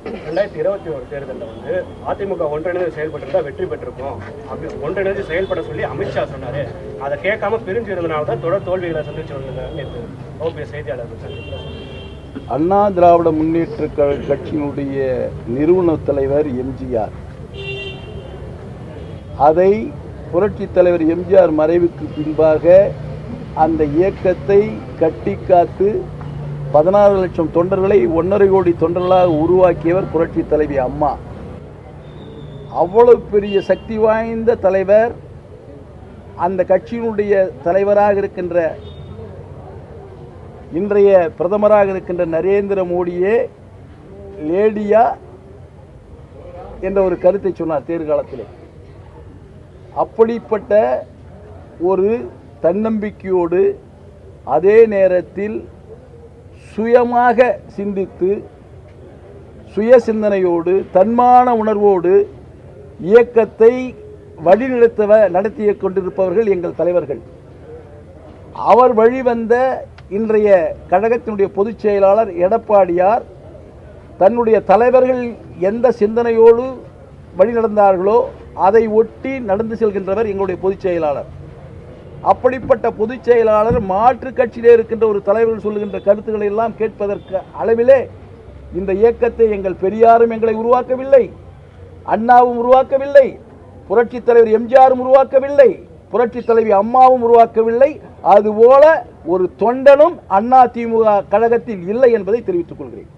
2021 தேர்தலில் வந்து அதிமுக ஒன்றிணைந்து செயல்பட்டு வெற்றி பெற்றிருக்கோம். ஒன்றிணைந்து செயல்பட சொல்லி அமித்ஷா சொன்னாரு. அதை கேட்காம பிரிஞ்சு இருந்தனால தான் தொடர் தோல்விகளை சந்திச்சு வந்தாங்க. ஓபிஎஸ் செய்தியாளர் அண்ணா திராவிட முன்னேற்ற கட்சியினுடைய நிறுவன தலைவர் எம்ஜிஆர், அதை புரட்சி தலைவர் எம்ஜிஆர் மறைவுக்கு பின்பாக அந்த இயக்கத்தை கட்டி காத்து 16 லட்சம் தொண்டர்களை 1.5 கோடி தொண்டர்களாக உருவாக்கியவர் புரட்சி தலைவி அம்மா. அவ்வளவு பெரிய சக்தி வாய்ந்த தலைவர், அந்த கட்சியினுடைய தலைவராக இருக்கின்ற இன்றைய பிரதமராக இருக்கின்ற நரேந்திர மோடியே லேடியா என்ற ஒரு கருத்தை சொன்னார் தேர்தலிலே. அப்படிப்பட்ட ஒரு தன்னம்பிக்கையோடு, அதே நேரத்தில் சுயமாக சிந்தித்து சுய சிந்தனையோடு தன்மான உணர்வோடு இயக்கத்தை நடத்திய கொண்டிருப்பவர்கள் எங்கள் தலைவர்கள். அவர் வழிவந்த இன்றைய கழகத்தினுடைய பொதுச் செயலாளர் எடப்பாடியார் தன்னுடைய தலைவர்கள் எந்த சிந்தனையோடு வழிநடந்தார்களோ அதை ஒட்டி நடந்து செல்கின்றவர் எங்களுடைய பொதுச் செயலாளர். அப்படிப்பட்ட பொதுச் செயலாளர் மாற்று கட்சியிலே இருக்கின்ற ஒரு தலைவர்கள் சொல்லுகின்ற கருத்துக்களை எல்லாம் கேட்பதற்கு அளவிலே இந்த இயக்கத்தை எங்கள் பெரியாரும் எங்களை உருவாக்கவில்லை, அண்ணாவும் உருவாக்கவில்லை, புரட்சி தலைவர் எம்ஜிஆரும் உருவாக்கவில்லை, புரட்சி தலைவி அம்மாவும் உருவாக்கவில்லை. அதுபோல ஒரு தொண்டனும் அதிமுக கழகத்தில் இல்லை என்பதை தெரிவித்துக் கொள்கிறேன்.